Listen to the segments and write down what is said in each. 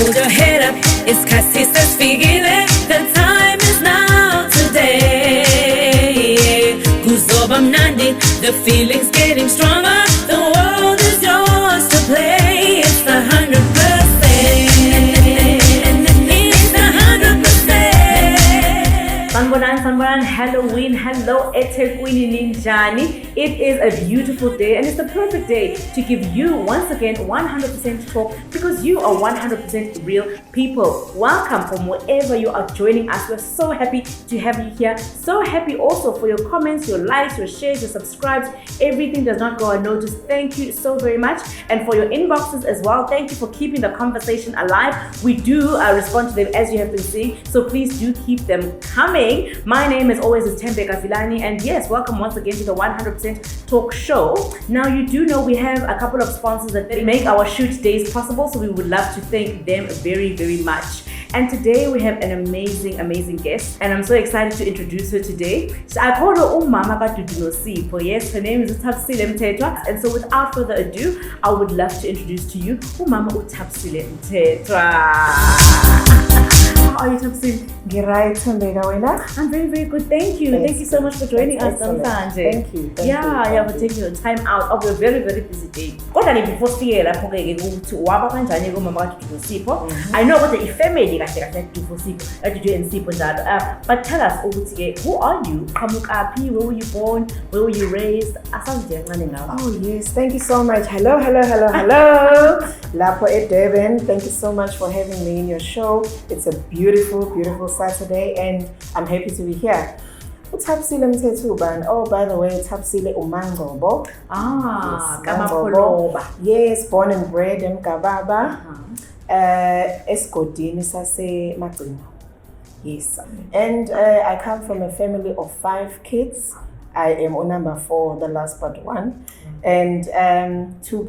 Hold your head up, it's kasi sesifigile. The time is now today. Kuzoba mnandi, the feeling's getting stronger. The world is yours to play. It's the 100%. It's the 100%. Sanbonan, Halloween, hello, eThekwini ninjani. It is a beautiful day and it's the perfect day to give you once again 100% talk because you are 100% real people. Welcome from wherever you are joining us. We're so happy to have you here. So happy also for your comments, your likes, your shares, your subscribes. Everything does not go unnoticed. Thank you so very much. And for your inboxes as well, thank you for keeping the conversation alive. We do respond to them as you have been seeing, so please do keep them coming. My name is always Thembeka Vilani, and yes, welcome once again to the 100% Talk Show. Now, you do know we have a couple of sponsors that make our shoot days possible, so we would love to thank them very, very much. And today we have an amazing guest, and I'm so excited to introduce her today. So I call her Umama Dudu and Sipho. Yes, her name is Thabisile Mthethwa. And so without further ado, I would love to introduce to you Umama Thabisile Mthethwa. How are you, Thabisile? I'm very good, thank you. Thank you so much for joining us, Sanjay. Thank you. For taking your time out of your very busy day. Before I know what the family Dudu and Sipho, but tell us, who are you? Where were you born? Where were you raised? Oh yes, thank you so much. Hello. Lapo at Durban, thank you so much for having me in your show. It's a beautiful Saturday and I'm happy to be here. Thabisile Mthethwa. Oh, by the way, Thabisile Umangobo. Yes, born and bred in Kababa. Eskodini sase Magcino. Yes. And I come from a family of 5 kids. I am on number 4, the last but one. And 2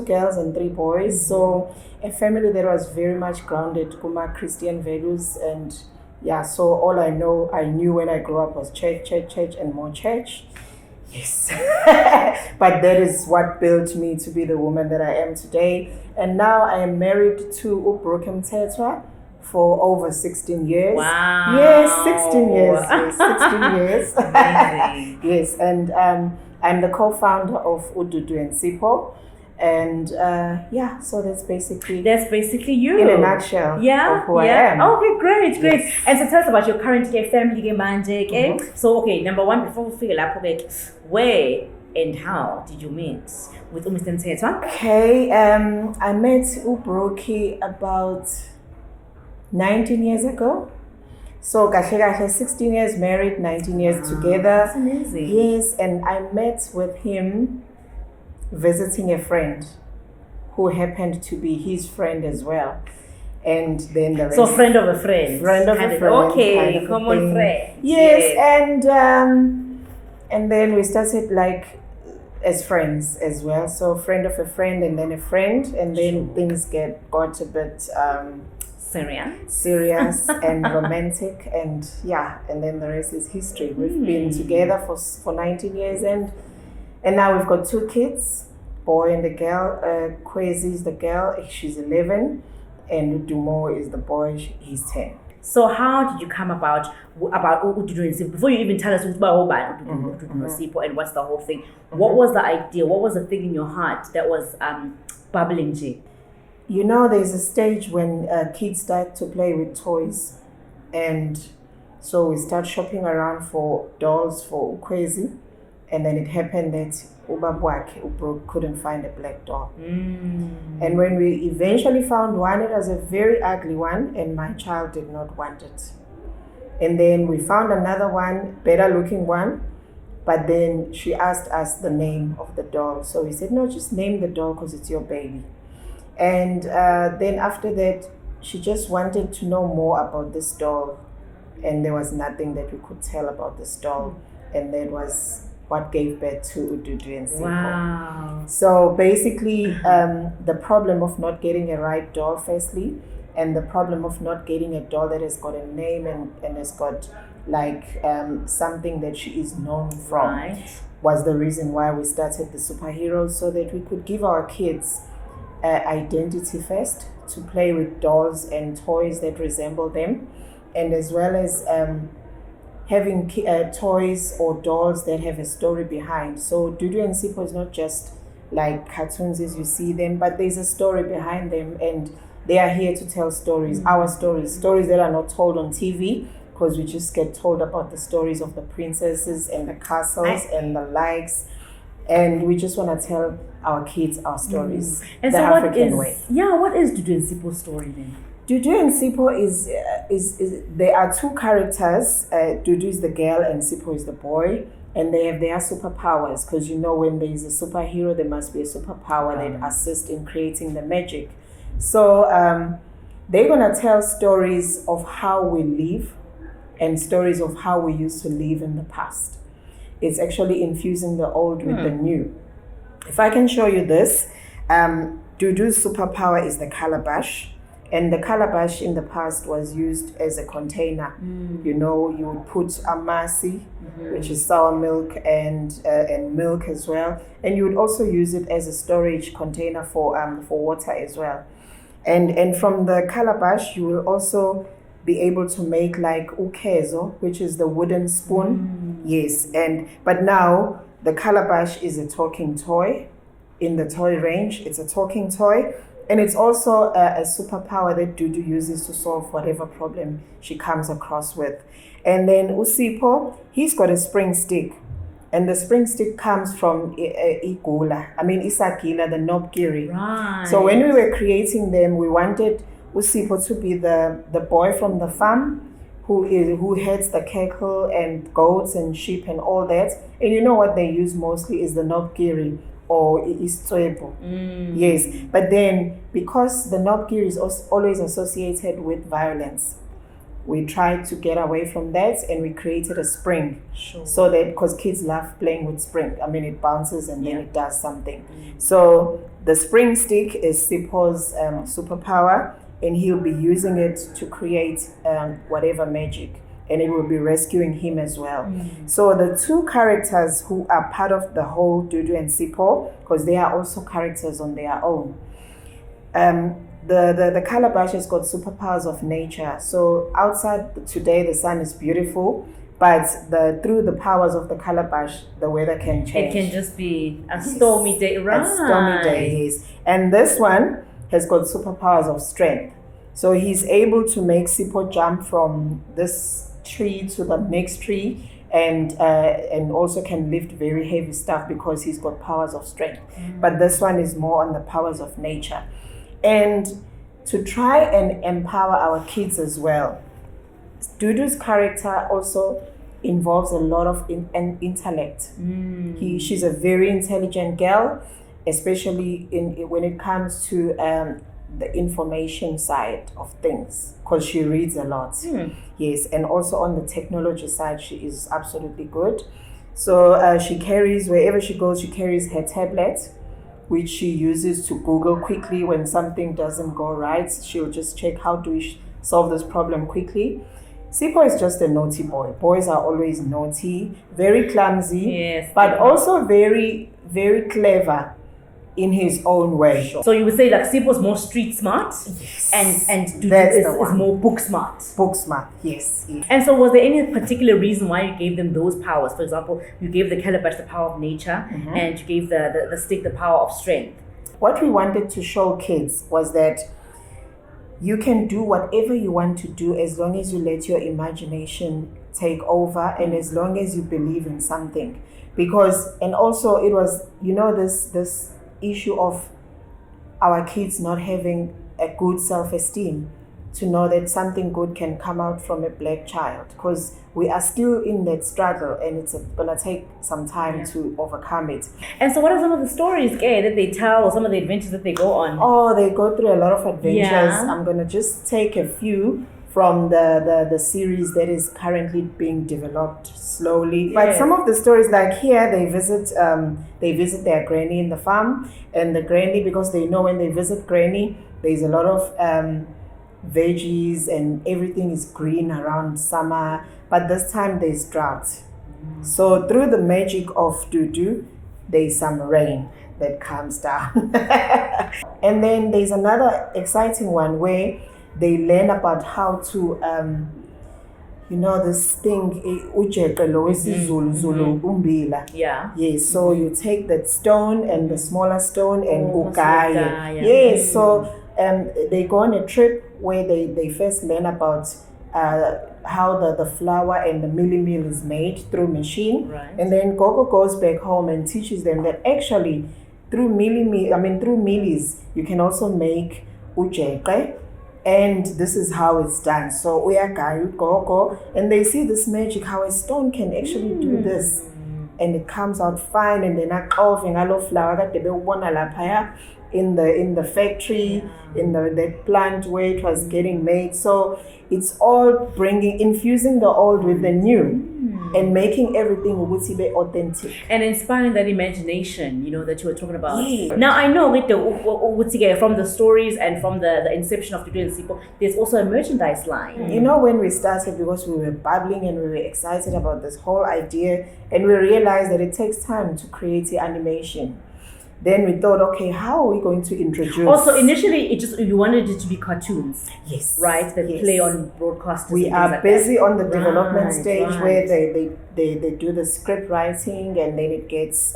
girls and 3 boys. So a family that was very much grounded in Christian values. And yeah, so all I knew when I grew up was church and more church. Yes. But that is what built me to be the woman that I am today. And now I am married to NK Mthembu for over 16 years. Wow. Yes, 16 years. Yes, 16 years. Amazing. Yes, and I'm the co-founder of Dudu and Sipho. And so that's basically you in a nutshell of who I am. Okay, great. Yes. And so tell us about your current family manje. So number one, before we figure out where and how did you meet with Mr. Mthethwa? Okay, I met Ubroki about 19 years ago. So 16 years married, 19 years together. That's amazing. Yes, and I met with him visiting a friend who happened to be his friend as well. And then the rest. So friend of a friend. Okay, common friend. Yes, and then we started like as friends as well. So friend of a friend and then a friend, and then things got a bit serious and romantic, and then the rest is history. We've been together for 19 years and now we've got 2 kids, boy and a girl. Kwezi is the girl, she's 11, and Dumo is the boy, he's 10. So how did you come about Dudu and Sipho? Before you even tell us about Dudu and Sipho and what's the whole thing, what was the idea? What was the thing in your heart that was bubbling? You know, there's a stage when kids start to play with toys, and so we start shopping around for dolls for Ukwezi, and then it happened that Ubro couldn't find a black doll. And when we eventually found one, it was a very ugly one, and my child did not want it. And then we found another one, better looking one, but then she asked us the name of the doll. So we said, no, just name the doll because it's your baby. And then after that, she just wanted to know more about this doll, and there was nothing that we could tell about this doll, and that was what gave birth to Dudu and Sipho. Wow. So basically, the problem of not getting a right doll, firstly, and the problem of not getting a doll that has got a name and has got like something that she is known from, was the reason why we started the superheroes, so that we could give our kids identity first, to play with dolls and toys that resemble them, and as well as having toys or dolls that have a story behind. So Dudu and Sipho is not just like cartoons as you see them, but there's a story behind them, and they are here to tell stories, our stories that are not told on TV, because we just get told about the stories of the princesses and the castles and the likes, and we just want to tell our kids our stories and the so African way. What is Dudu and Sipho's story then? Dudu and Sipho is there are two characters. Dudu is the girl and Sipho is the boy, and they have their superpowers, because you know when there is a superhero there must be a superpower that assists in creating the magic. So they're gonna tell stories of how we live and stories of how we used to live in the past. It's actually infusing the old with the new. If I can show you this, Dudu's superpower is the Calabash. And the Calabash in the past was used as a container. You know, you would put amasi, which is sour milk, and milk as well. And you would also use it as a storage container for water as well. And from the Calabash, you will also be able to make like ukezo, which is the wooden spoon. Yes, but now the Calabash is a talking toy. In the toy range, it's a talking toy. And it's also a superpower that Dudu uses to solve whatever problem she comes across with. And then Usipho, he's got a spring stick. And the spring stick comes from Igula. Isagila, the Nobgiri. Right. So when we were creating them, we wanted Usipho to be the boy from the farm who heads the cattle and goats and sheep and all that. And you know what they use mostly is the Nobgiri or Istswebo. Yes, but then because the Nobgiri is always associated with violence, we tried to get away from that and we created a spring. Sure. So that, because kids love playing with spring, it bounces and then it does something. So the spring stick is Sipho's superpower, and he'll be using it to create whatever magic, and it will be rescuing him as well. So the two characters who are part of the whole Dudu and Sipho, because they are also characters on their own. The Calabash has got superpowers of nature. So outside today the sun is beautiful, but through the powers of the Calabash, the weather can change. It can just be a stormy day, right? A stormy day, yes. And this one has got superpowers of strength. So he's able to make Sipho jump from this tree to the next tree, and also can lift very heavy stuff because he's got powers of strength. But this one is more on the powers of nature. And to try and empower our kids as well, Dudu's character also involves a lot of intellect. She's a very intelligent girl, especially when it comes to the information side of things, because she reads a lot. Yes, and also on the technology side, she is absolutely good. So she carries, wherever she goes, she carries her tablet, which she uses to Google quickly when something doesn't go right. She'll just check, how do we solve this problem quickly. Sipho is just a naughty boy. Boys are always naughty, very clumsy, but also very, very clever in his own way. So you would say like Sipho's more street smart, and Dudu is more book smart. Book smart, yes. And so was there any particular reason why you gave them those powers? For example, you gave the Calabash the power of nature, and you gave the stick the power of strength. What we wanted to show kids was that you can do whatever you want to do as long as you let your imagination take over, and as long as you believe in something. And also it was, this issue of our kids not having a good self-esteem, to know that something good can come out from a black child, because we are still in that struggle, and it's gonna take some time to overcome it. And so what are some of the stories that they tell, or some of the adventures that they go on? Oh, they go through a lot of adventures. I'm gonna just take a few from the series that is currently being developed slowly. But some of the stories, like here, they visit their granny in the farm, and the granny, because they know when they visit granny, there's a lot of veggies and everything is green around summer, but this time there's drought. So through the magic of Dudu, there's some rain that comes down. And then there's another exciting one where they learn about how to this thing ujeqe lo wesiZulu Zulu umbila. Yeah. Yes, so you take that stone and the smaller stone and ugaye. Ugaya. Yes, so they go on a trip where they first learn about how the flour and the milli meal is made through machine. Right. And then Gogo goes back home and teaches them that actually through millis you can also make ujeqe. And this is how it's done. So uyagayu gogo, and they see this magic how a stone can actually do this, and it comes out fine. And then ngalo flour kade bewubona laphaya in the factory, in that plant where it was getting made. So it's all infusing the old with the new, and making everything ukuthi be authentic and inspiring that imagination, that you were talking about. Yeah. Now I know from the stories and from the inception of Dudu and Sipho, there's also a merchandise line. When we started, because we were bubbling and we were excited about this whole idea, and we realized that it takes time to create the animation. Then we thought, okay, how are we going to introduce? Also, initially, you wanted it to be cartoons. Yes. Right? That play on broadcasters. We are busy on the development Right, stage right. where they do the script writing, and then it gets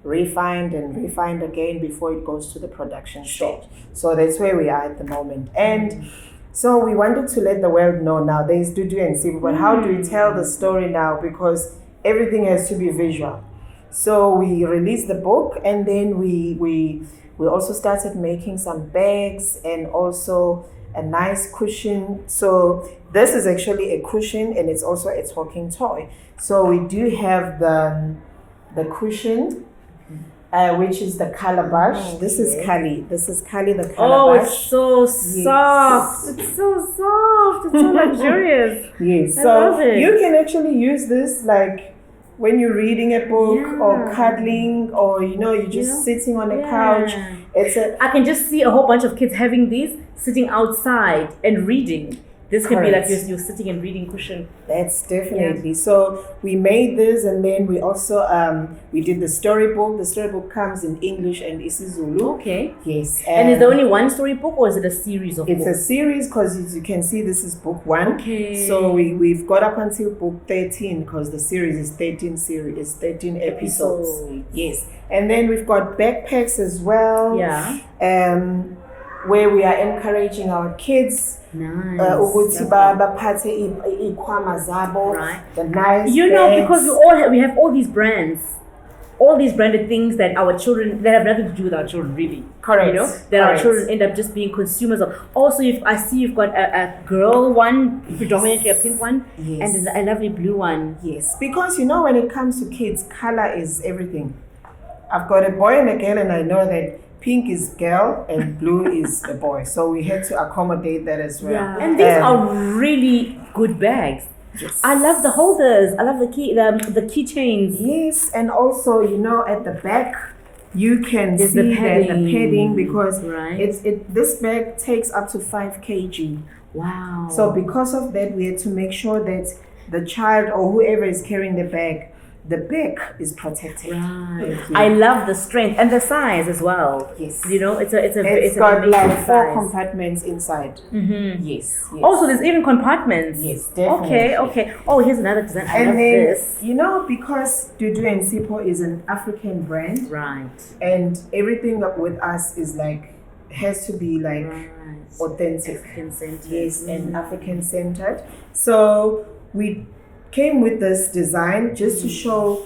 refined and refined again before it goes to the production stage. So that's where we are at the moment. And so we wanted to let the world know now there's Dudu and Sipho, but how do we tell the story now? Because everything has to be visual. So we released the book, and then we also started making some bags and also a nice cushion. So this is actually a cushion, and it's also a talking toy. So we do have the cushion, which is the Calabash. This is Kali. This is Kali the Calabash. Oh, it's so soft. It's so soft. It's so luxurious. Yes. I So love it. you can actually use this like when you're reading a book or cuddling, or you're just sitting on a couch. I can just see a whole bunch of kids having these, sitting outside and reading. This can be like you're sitting and reading cushion. That's definitely. So we made this, and then we also we did the storybook. The storybook comes in English and isiZulu. Okay. Yes. And is there only one storybook, or is it a series of books? It's a series, because as you can see, this is book 1. Okay. So we've got up until book 13, because the series is 13 episodes. Yes. And then we've got backpacks as well. Yeah. Where we are encouraging our kids ukuthi baphathe ikhwama zabo, Right. the nice Because bags. we have all these brands, all these branded things that our children, that have nothing to do with our children, really. Correct. That our Correct. children end up just being consumers of. Also, I see you've got a girl one, predominantly a pink one, Yes. and there's a lovely blue one. Yes, because when it comes to kids, color is everything. I've got a boy and a girl, and I know that pink is girl and blue is a boy. So we had to accommodate that as well. Yeah. And these are really good bags. Yes. I love the holders. I love the keychains. Yes, and also at the back you can There's see the the padding, because Right. this bag takes up to 5 kg. Wow. So because of that, we had to make sure that the child or whoever is carrying the bag, the back is protected. Right. Yes. I love the strength and the size as well. Yes. It's got an like amazing 4 size. compartments inside. Mm-hmm. Yes. Also, there's even compartments. Yes, definitely. Okay. Oh, here's another design. I And love then, this. because Dudu and Sipho is an African brand, Right. and everything up with us is has to be Right. authentic. African centered. Yes, and African centered. So we came with this design just to show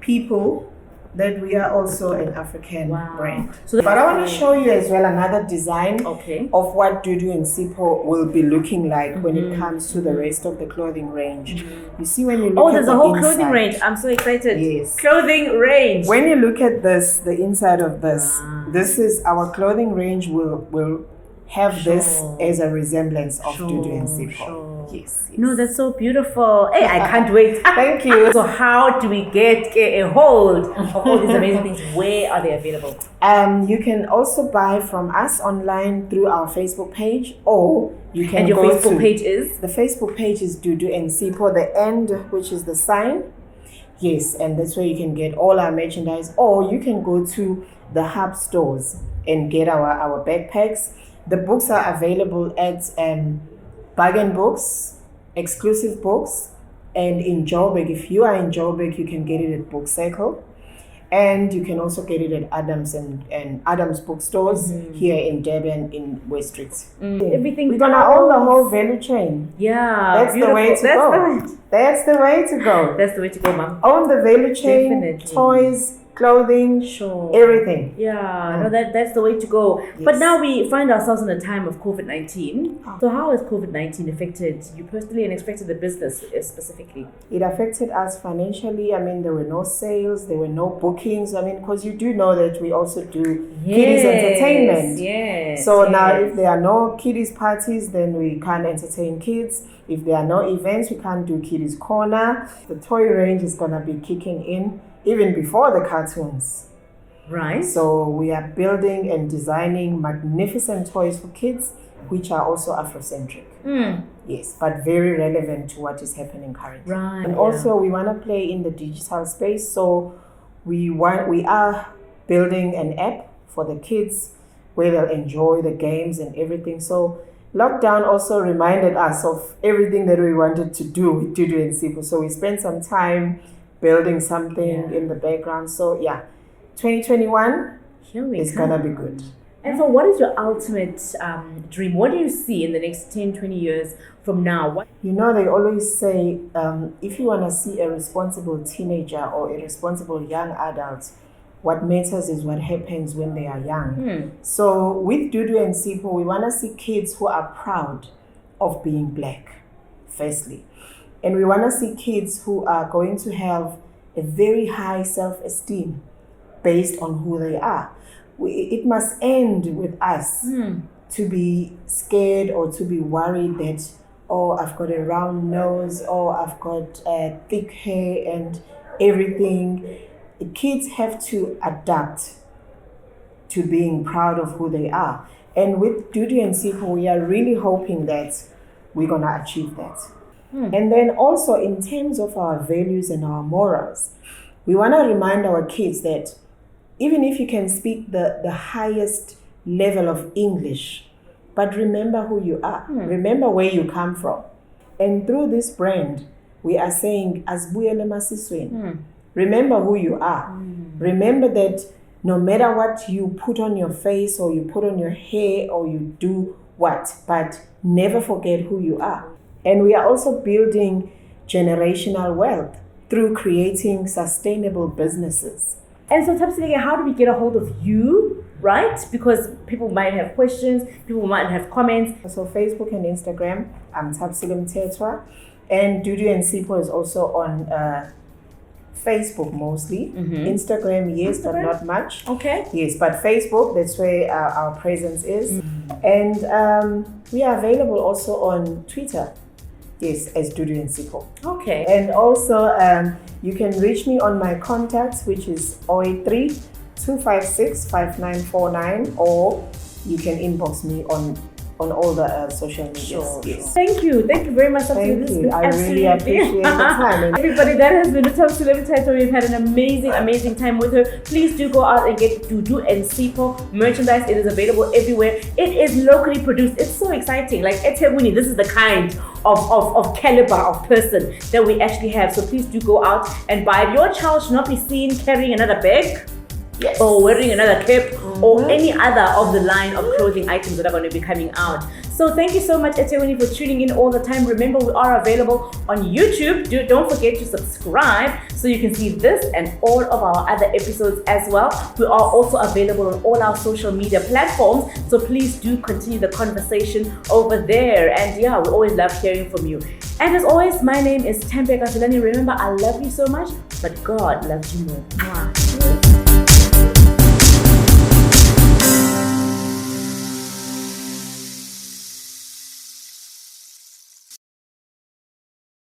people that we are also an African Wow. brand. So But I want to show you as well another design Okay. of what Dudu and Sipho will be looking like when it comes to the rest of the clothing range. You see, when you look Oh, at there's the a whole inside, clothing range. I'm so excited. Yes. Clothing range. When you look at this, the inside of this, Ah. this is our clothing range will have this Sure. as a resemblance of Dudu and Sure, Sipho. sure. Yes. No, that's so beautiful. Hey, I can't wait. Thank you. So how do we get a hold of all these amazing things? Where are they available? You can also buy from us online through our Facebook page, or you can And your go Facebook to page is? the Facebook page is Dudu and Sipho, the end, which is the sign. Yes, and that's where you can get all our merchandise, or you can go to the hub stores and get our backpacks. The books are available at Bargain Books, Exclusive Books, and in Joburg. If you are in Joburg, you can get it at Book Circle. And you can also get it at Adams and Adams bookstores here in Durban in West Street. Everything. We're gonna own the whole value chain. Yeah, that's beautiful. The way to go. That's the way to go. That's the way to go, Mom. Own the value chain. Definitely. Toys, clothing, sure, everything. Yeah, no, that's the way to go. Yes. But now we find ourselves in a time of COVID-19. Oh. So how has COVID-19 affected you personally and affected the business specifically? It affected us financially. I mean, there were no sales, there were no bookings. I mean, because you do know that we also do kiddies entertainment. Yes. So now if there are no kiddies parties, then we can't entertain kids. If there are no events, we can't do kiddies corner. The toy range is gonna be kicking in even before the cartoons. Right. So we are building and designing magnificent toys for kids, which are also Afrocentric. Yes, but very relevant to what is happening currently. Right. And also we want to play in the digital space. So we are building an app for the kids where they'll enjoy the games and everything. So lockdown also reminded us of everything that we wanted to do with Dudu and Sipho. So we spent some time building something in the background. So yeah, 2021 is gonna be good. And so what is your ultimate dream? What do you see in the next 10, 20 years from now? You know, they always say, if you want to see a responsible teenager or a responsible young adult, what matters is what happens when they are young. So with Dudu and Sipho, we want to see kids who are proud of being black, firstly. And we want to see kids who are going to have a very high self-esteem based on who they are. It must end with us to be scared or to be worried that, oh, I've got a round nose, or I've got thick hair and everything. Kids have to adapt to being proud of who they are. And with Dudu and Sipho, we are really hoping that we're going to achieve that. And then also in terms of our values and our morals, we want to remind our kids that even if you can speak the highest level of English, but remember who you are. Remember where you come from. And through this brand, we are saying, Asibuyele Masisweni. Remember who you are. Remember that no matter what you put on your face or you put on your hair or you do what, but never forget who you are. And we are also building generational wealth through creating sustainable businesses. And so, Thabsile, how do we get a hold of you, right? Because people might have questions, people might have comments. So Facebook and Instagram, I'm Thabsile Mthethwa. And Dudu and Sipho is also on Facebook mostly. Instagram, yes, but not much. Okay. Yes, but Facebook, that's where our presence is. And we are available also on Twitter. Yes, as Dudu and Sipho. Okay. And also, you can reach me on my contacts, which is 083 256 5949, or you can inbox me on all the social media. Sure. Yes. Thank you very much. Thank you. I really appreciate the time. Everybody, that has been Thabsile Mthethwa. We've had an amazing time with her. Please do go out and get Dudu and Sipho merchandise. It is available everywhere. It is locally produced. It's so exciting. Like eThekwini, this is the kind of caliber of person that we actually have. So please do go out and buy it. Your child should not be seen carrying another bag. Yes. Or wearing another cap or any other of the line of clothing items that are going to be coming out. So thank you so much, eThekwini, for tuning in all the time. Remember, we are available on YouTube. Don't forget to subscribe so you can see this and all of our other episodes as well. We are also available on all our social media platforms. So please do continue the conversation over there. And yeah, we always love hearing from you. And as always, my name is Lindani. Remember, I love you so much, but God loves you more. Mwah.